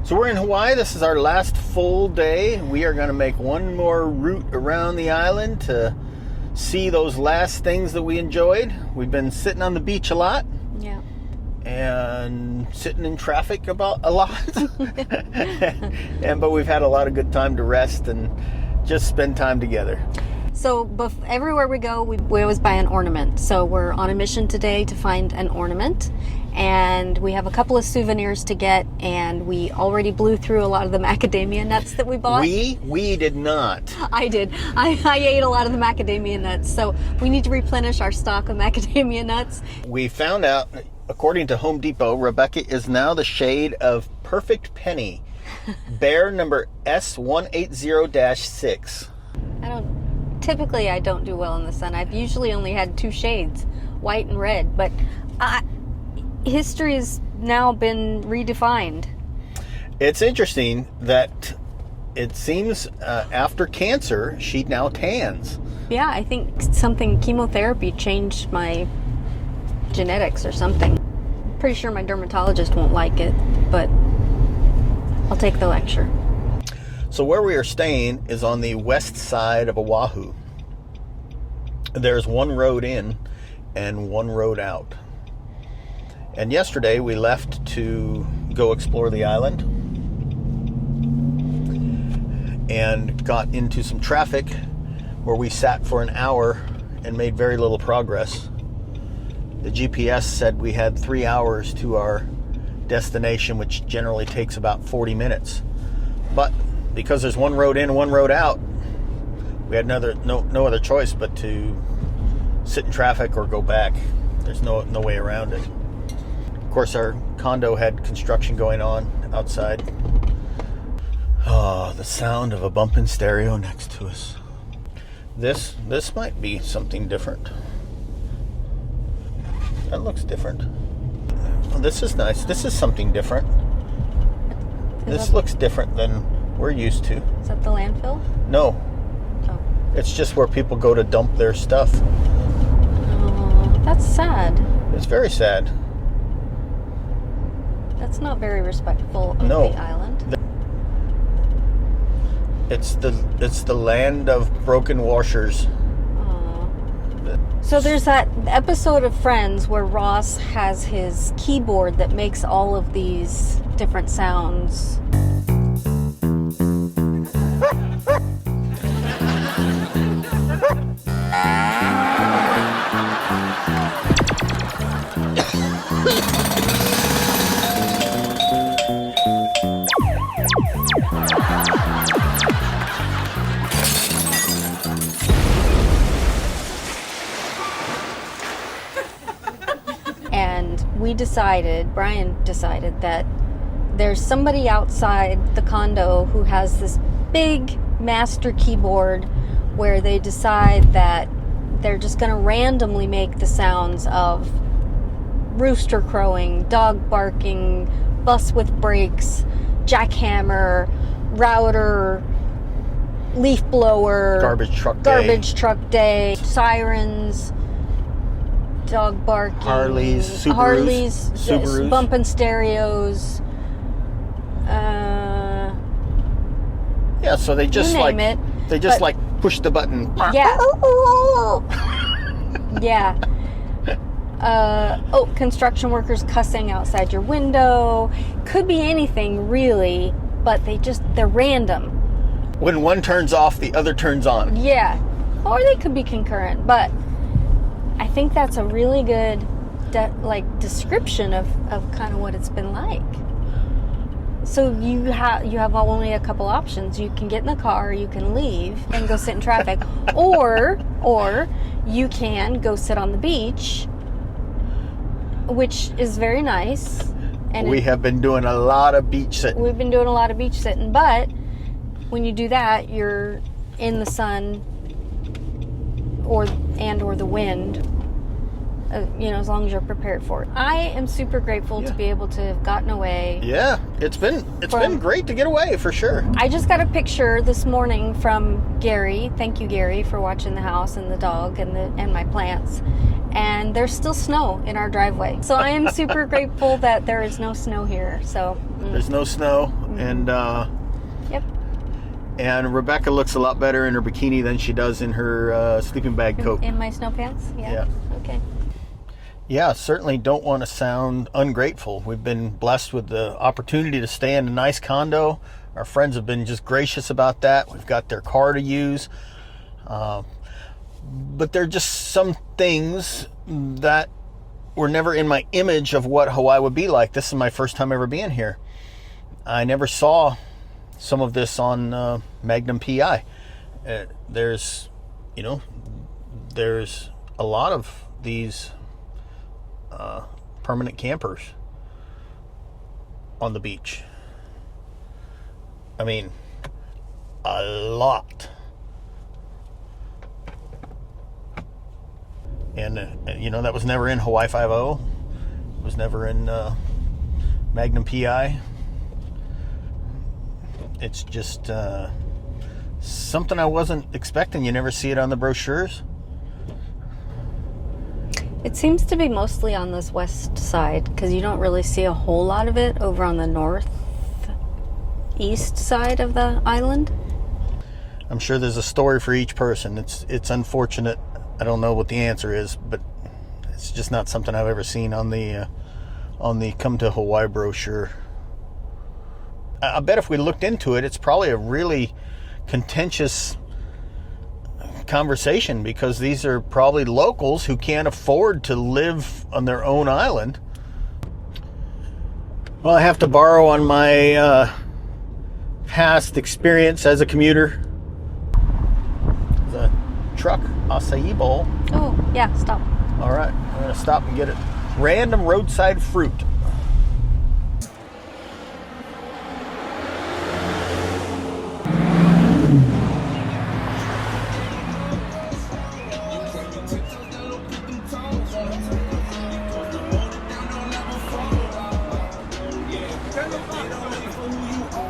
So we're in Hawaii. This is our last full day. We are going to make one more route around the island to see those last things that we enjoyed. We've been sitting on the beach a lot. Yeah. And sitting in traffic about a lot. But we've had a lot of good time to rest and just spend time together. So everywhere we go, we always buy an ornament. So we're on a mission today to find an ornament. And we have a couple of souvenirs to get, and we already blew through a lot of the macadamia nuts that we bought. We did not. I did. I ate a lot of the macadamia nuts. So we need to replenish our stock of macadamia nuts. We found out, according to Home Depot, Rebecca is now the shade of Perfect Penny, bear number S180-6. Typically I don't do well in the sun. I've usually only had two shades, white and red, but history has now been redefined. It's interesting that it seems after cancer, she now tans. Yeah, I think chemotherapy changed my genetics or something. Pretty sure my dermatologist won't like it, but I'll take the lecture. So where we are staying is on the west side of Oahu. There's one road in and one road out. And yesterday we left to go explore the island and got into some traffic where we sat for an hour and made very little progress. The GPS said we had 3 hours to our destination, which generally takes about 40 minutes. But because there's one road in and one road out, we had no other choice but to sit in traffic or go back. There's no way around it. Of course, our condo had construction going on outside. Oh, the sound of a bumping stereo next to us. This might be something different. That looks different. Oh, this is nice. This is something different. This looks different than we're used to. Is that the landfill? No. Oh. It's just where people go to dump their stuff. Oh, that's sad. It's very sad. That's not very respectful of No. the island. It's the land of broken washers. Aw. So there's that episode of Friends where Ross has his keyboard that makes all of these different sounds. And Brian decided that there's somebody outside the condo who has this big master keyboard where they decide that they're just going to randomly make the sounds of rooster crowing, dog barking, bus with brakes, jackhammer, router, leaf blower, Garbage truck day, sirens, dog barking, Harleys, Subarus. bumping stereos. Yeah, so they just push the button. Yeah. Yeah. Construction workers cussing outside your window. Could be anything really, but they're random. When one turns off, the other turns on. Yeah. Or they could be concurrent, but I think that's a really good description of kind of what it's been like. So you have only a couple options. You can get in the car, you can leave and go sit in traffic, or you can go sit on the beach, which is very nice. And we have been doing a lot of beach sitting. We've been doing a lot of beach sitting, but when you do that, you're in the sun or the wind. As long as you're prepared for it. I am super grateful to be able to have gotten away. Yeah, it's been great to get away for sure. I just got a picture this morning from Gary. Thank you, Gary, for watching the house and the dog and my plants. and there's still snow in our driveway. So I am super grateful that there is no snow here. So there's no snow, and yep. And Rebecca looks a lot better in her bikini than she does in her sleeping bag coat. In my snow pants? Yeah. Okay. Yeah, certainly don't want to sound ungrateful. We've been blessed with the opportunity to stay in a nice condo. Our friends have been just gracious about that. We've got their car to use. But there are just some things that were never in my image of what Hawaii would be like. This is my first time ever being here. I never saw some of this on Magnum PI. There's a lot of these permanent campers on the beach. I mean, a lot. And that was never in Hawaii 5.0. It was never in Magnum PI. It's just something I wasn't expecting. You never see it on the brochures. It seems to be mostly on this west side, because you don't really see a whole lot of it over on the northeast side of the island. I'm sure there's a story for each person. It's unfortunate. I don't know what the answer is, but it's just not something I've ever seen on the Come to Hawaii brochure. I bet if we looked into it, it's probably a really contentious conversation, because these are probably locals who can't afford to live on their own island. Well, I have to borrow on my past experience as a commuter. The truck acai bowl. Oh, yeah, stop. All right, I'm going to stop and get it. Random roadside fruit.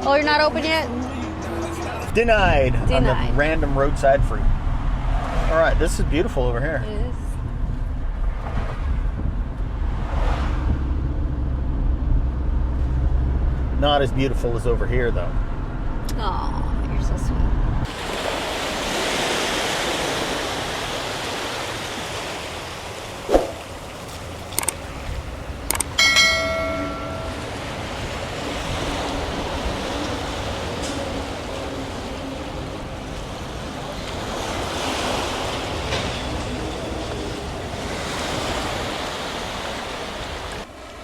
Oh, you're not open yet? Denied. On the Denied. random roadside fruit. All right, this is beautiful over here. It is. Not as beautiful as over here, though. Oh, you're so sweet.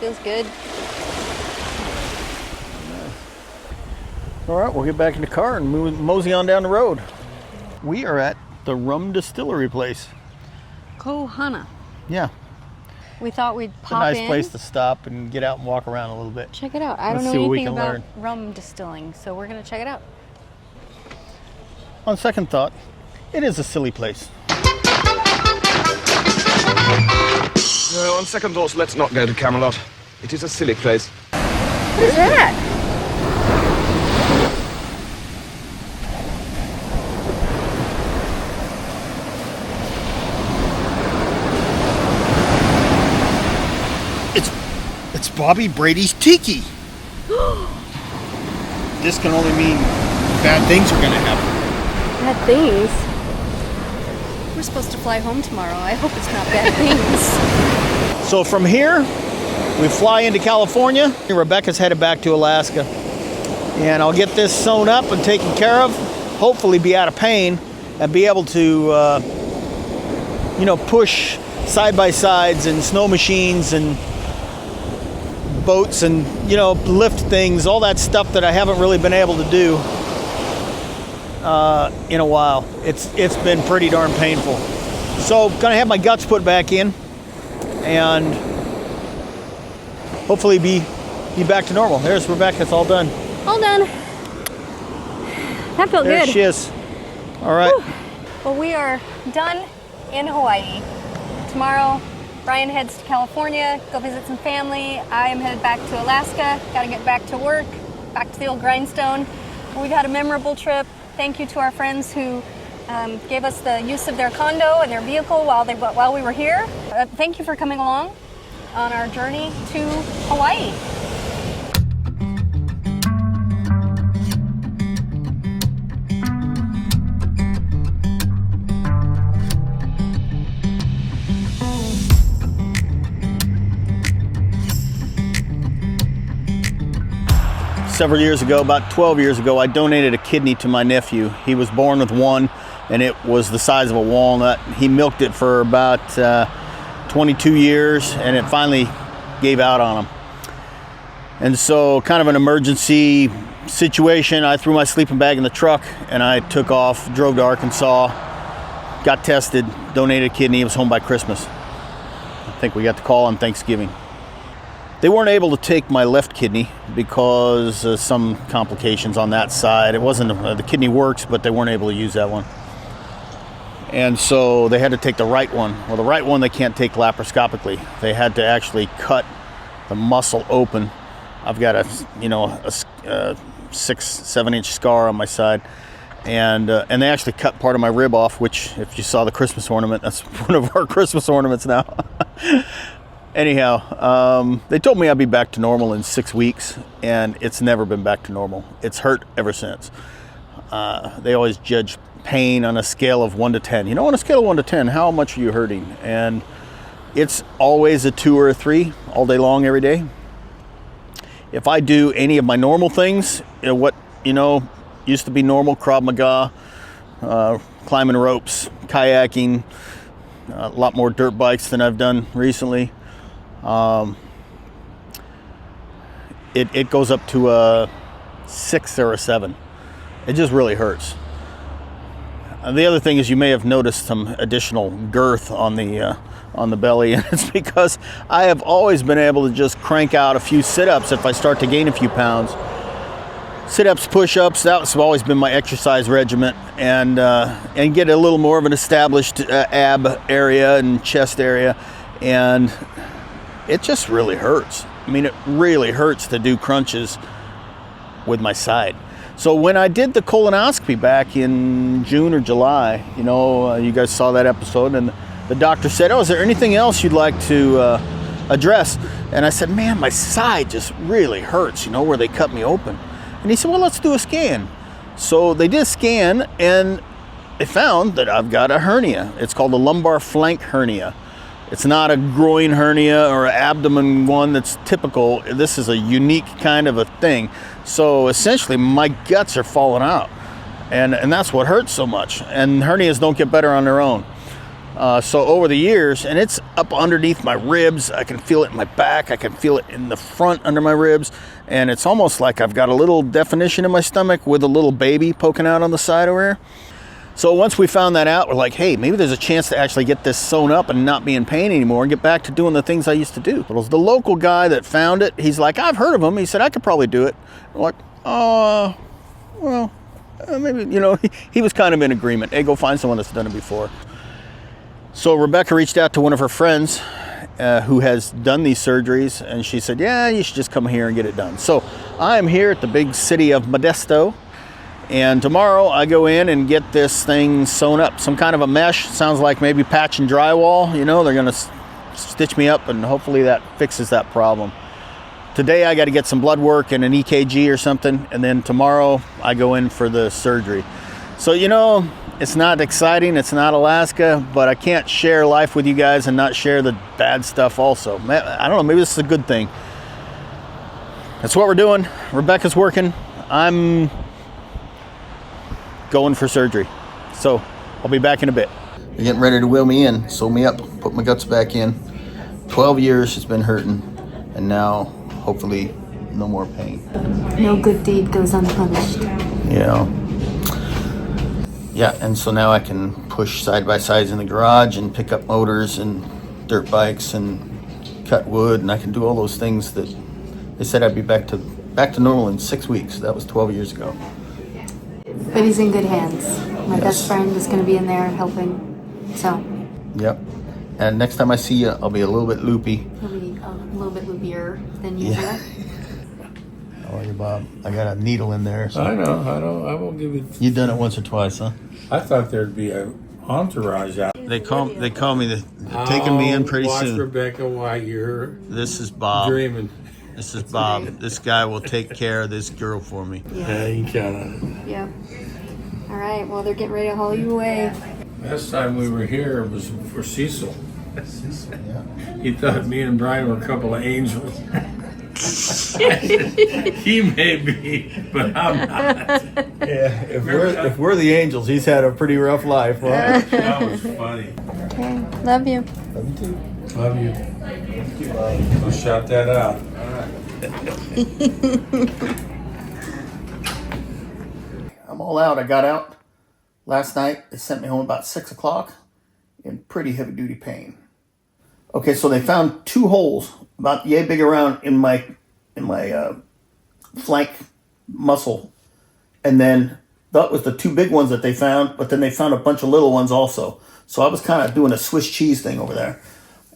Feels good. All right, we'll get back in the car and mosey on down the road. We are at the rum distillery place. Kohana. Yeah, We thought we'd it's a pop nice in. place to stop and get out and walk around a little bit. Check it out. I Let's don't see know what we anything can about learn. rum distilling, so we're going to check it out. On second thought, it is a silly place. No, on second thoughts, let's not go to Camelot. It is a silly place. What is that? It's Bobby Brady's Tiki. This can only mean bad things are going to happen. Bad things? We're supposed to fly home tomorrow. I hope it's not bad things. So from here, we fly into California. Rebecca's headed back to Alaska. And I'll get this sewn up and taken care of. Hopefully be out of pain and be able to, push side-by-sides and snow machines and boats and, lift things, all that stuff that I haven't really been able to do in a while. It's been pretty darn painful. So gonna have my guts put back in and hopefully be back to normal. There's Rebecca, it's all done. All done. That felt There good. she is. All right. Whew. Well, we are done in Hawaii. Tomorrow, Brian heads to California, go visit some family. I am headed back to Alaska. Got to get back to work, back to the old grindstone. We've had a memorable trip. Thank you to our friends who gave us the use of their condo and their vehicle while we were here. Thank you for coming along on our journey to Hawaii. Several years ago, about 12 years ago, I donated a kidney to my nephew. He was born with one, and it was the size of a walnut. He milked it for about 22 years, and it finally gave out on him. And so, kind of an emergency situation, I threw my sleeping bag in the truck, and I took off, drove to Arkansas, got tested, donated a kidney. He was home by Christmas. I think we got the call on Thanksgiving. They weren't able to take my left kidney because of some complications on that side. It wasn't, the kidney works, but they weren't able to use that one. And so they had to take the right one. Well, the right one they can't take laparoscopically. They had to actually cut the muscle open. I've got a 6-7 inch scar on my side. And they actually cut part of my rib off, which if you saw the Christmas ornament, that's one of our Christmas ornaments now. Anyhow, they told me I'd be back to normal in 6 weeks, and it's never been back to normal. It's hurt ever since. They always judge pain on a scale of 1 to 10. You know, on a scale of 1 to 10, how much are you hurting? And it's always a 2 or a 3 all day long, every day. If I do any of my normal things, what, used to be normal, Krav Maga, climbing ropes, kayaking, a lot more dirt bikes than I've done recently. It goes up to a 6 or a 7. It just really hurts. The other thing is you may have noticed some additional girth on the belly, and it's because I have always been able to just crank out a few sit-ups if I start to gain a few pounds. Sit-ups, push-ups, that's always been my exercise regimen, and get a little more of an established ab area and chest area, and it just really hurts. I mean, it really hurts to do crunches with my side. So when I did the colonoscopy back in June or July, you guys saw that episode, and the doctor said, "Oh, is there anything else you'd like to address?" And I said, "Man, my side just really hurts, where they cut me open." And he said, "Well, let's do a scan." So they did a scan, and they found that I've got a hernia. It's called a lumbar flank hernia. It's not a groin hernia or an abdomen one that's typical. This is a unique kind of a thing. So essentially, my guts are falling out. And that's what hurts so much. And hernias don't get better on their own. So over the years, and it's up underneath my ribs. I can feel it in my back. I can feel it in the front under my ribs. And it's almost like I've got a little definition in my stomach with a little baby poking out on the side over here. So once we found that out, we're like, hey, maybe there's a chance to actually get this sewn up and not be in pain anymore and get back to doing the things I used to do. But it was the local guy that found it. He's like, I've heard of him. He said, I could probably do it. I'm like, maybe, he was kind of in agreement. Hey, go find someone that's done it before. So Rebecca reached out to one of her friends who has done these surgeries, and she said, yeah, you should just come here and get it done. So I'm here at the big city of Modesto. And tomorrow I go in and get this thing sewn up. Some kind of a mesh. Sounds like maybe patch and drywall. They're going to stitch me up, and hopefully that fixes that problem. Today I got to get some blood work and an EKG or something. And then tomorrow I go in for the surgery. So, it's not exciting. It's not Alaska. But I can't share life with you guys and not share the bad stuff also. I don't know. Maybe this is a good thing. That's what we're doing. Rebecca's working. I'm going for surgery. So I'll be back in a bit. They're getting ready to wheel me in, sew me up, put my guts back in. 12 years it's been hurting, and now hopefully no more pain. No good deed goes unpunished. Yeah, and so now I can push side by sides in the garage and pick up motors and dirt bikes and cut wood, and I can do all those things that they said I'd be back to normal in 6 weeks. That was 12 years ago. But he's in good hands. My best friend is going to be in there helping. So. Yep. And next time I see you, I'll be a little bit loopy. He'll be a little bit loopier than usual. Yeah. Oh, you Bob. I got a needle in there. So. I know. I won't give it. You've done it once or twice, huh? I thought there'd be an entourage out. They call me. They're taking me in pretty watch soon. Rebecca while you're This is Bob. dreaming. This is Bob. This guy will take care of this girl for me. Yeah, you can count on Yeah. All right. Well, they're getting ready to haul you away. it. Last time we were here was for Cecil. Yeah. He thought me and Brian were a couple of angels. He may be, but I'm not. Yeah. If we're the angels, he's had a pretty rough life, right? That was funny. Okay. Love you. Love you too. Love you. We'll shout that out. I'm all out. I got out last night. They sent me home about 6 o'clock in pretty heavy duty pain. Okay, so they found 2 holes about yay big around in my flank muscle, and then that was the 2 big ones that they found. But then they found a bunch of little ones also. So I was kind of doing a Swiss cheese thing over there,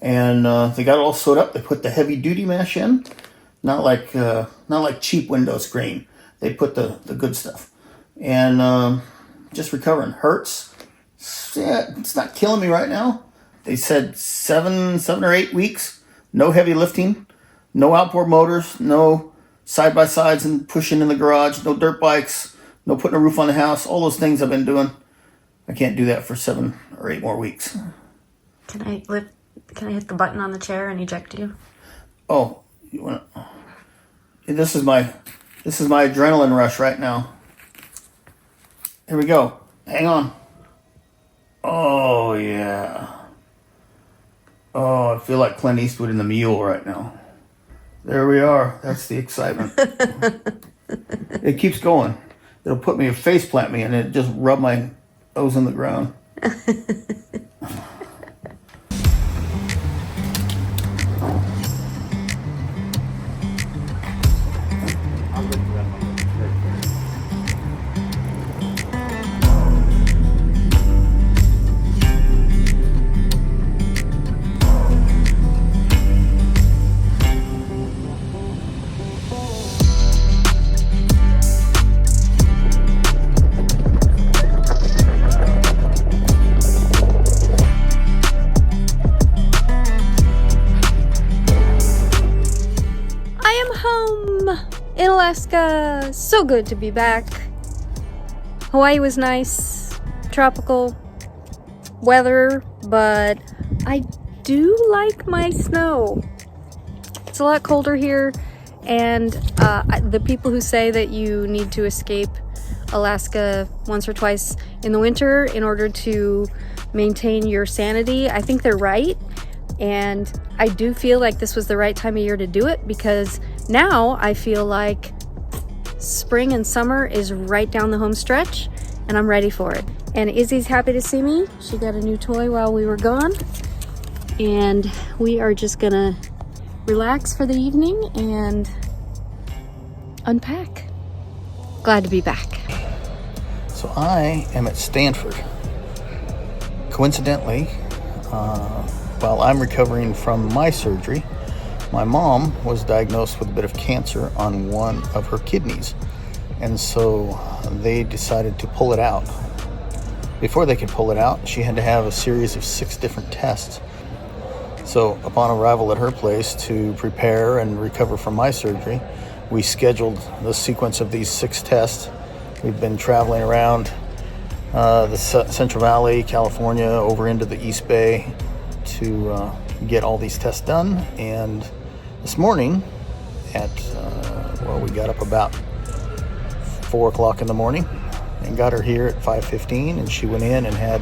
and they got it all sewed up. They put the heavy duty mesh in, not like cheap window screen. They put the good stuff, and just recovering. Hurts. Yeah, it's not killing me right now. They said 7 or 8 weeks, no heavy lifting, no outboard motors, no side-by-sides and pushing in the garage, no dirt bikes, no putting a roof on the house, all those things I've been doing. I can't do that for 7 or 8 more weeks. Can I hit the button on the chair and eject you? Oh, you want to? This is my adrenaline rush right now. Here we go. Hang on. Oh, yeah. Oh, I feel like Clint Eastwood in The Mule right now. There we are. That's the excitement. It keeps going. It'll put me, face plant me, and it just rub my nose in the ground. In Alaska. So good to be back. Hawaii was nice, tropical weather, but I do like my snow. It's a lot colder here, and the people who say that you need to escape Alaska once or twice in the winter in order to maintain your sanity, I think they're right. And I do feel like this was the right time of year to do it, because now I feel like spring and summer is right down the home stretch and I'm ready for it. And Izzy's happy to see me. She got a new toy while we were gone. And we are just gonna relax for the evening and unpack. Glad to be back. So I am at Stanford. Coincidentally, while I'm recovering from my surgery, my mom was diagnosed with a bit of cancer on one of her kidneys. And so they decided to pull it out. Before they could pull it out, she had to have a series of 6 different tests. So upon arrival at her place to prepare and recover from my surgery, we scheduled the sequence of these 6 tests. We've been traveling around the Central Valley, California, over into the East Bay to get all these tests done. And this morning we got up about 4 o'clock in the morning and got her here at 5:15, and she went in and had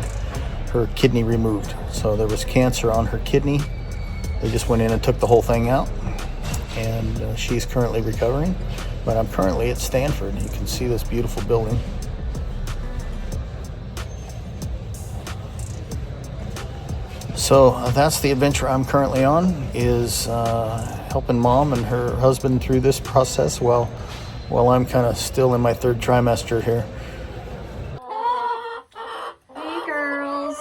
her kidney removed. So there was cancer on her kidney. They just went in and took the whole thing out, and she's currently recovering. But I'm currently at Stanford. You can see this beautiful building. So that's the adventure I'm currently on, is helping Mom and her husband through this process while I'm kind of still in my 3rd trimester here. Hey girls.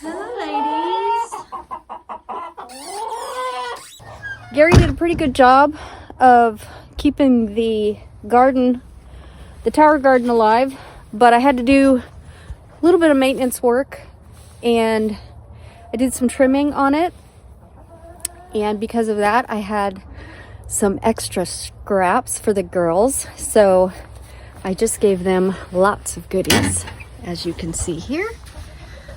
Hello ladies. Gary did a pretty pretty good job of keeping the garden, the tower garden, alive, but I had to do a little bit of maintenance work, and I did some trimming on it, and because of that I had some extra scraps for the girls, so I just gave them lots of goodies. As you can see here,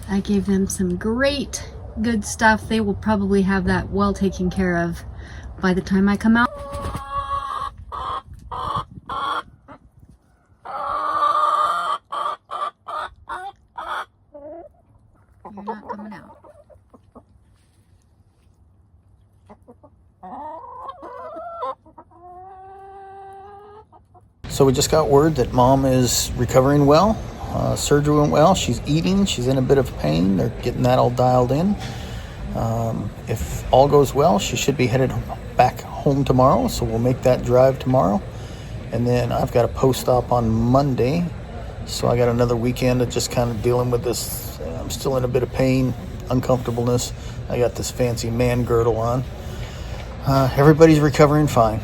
I gave them some great good stuff. They will probably have that well taken care of by the time I come out. You're not coming out. So we just got word that Mom is recovering well. Surgery went well. She's eating. She's in a bit of pain. They're getting that all dialed in. If all goes well, she should be headed back home tomorrow. So we'll make that drive tomorrow. And then I've got a post-op on Monday. So I got another weekend of just kind of dealing with this. I'm still in a bit of pain, uncomfortableness. I got this fancy man girdle on. Everybody's recovering fine.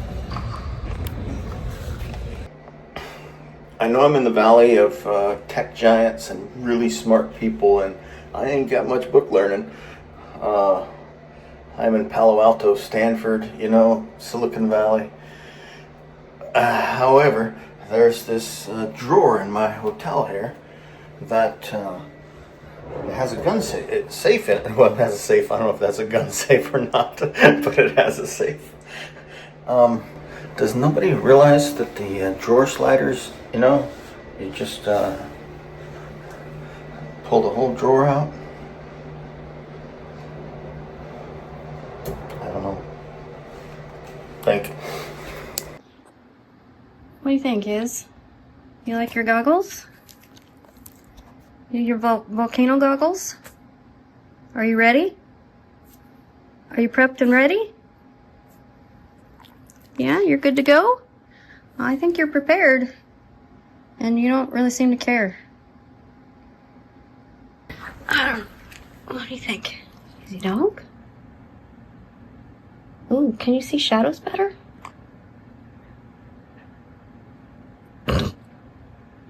I know I'm in the valley of tech giants and really smart people, and I ain't got much book learning. I'm in Palo Alto, Stanford, Silicon Valley. However, there's this drawer in my hotel here that has a gun safe in it. Well, it has a safe. I don't know if that's a gun safe or not, but it has a safe. Does nobody realize that the drawer sliders, you just pull the whole drawer out? I don't know. What do you think, Iz? You like your goggles? Your volcano goggles? Are you ready? Are you prepped and ready? Yeah, you're good to go? I think you're prepared. And you don't really seem to care. What do you think? Easy dog? Ooh, can you see shadows better?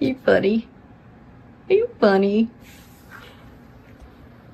You funny. Are you funny?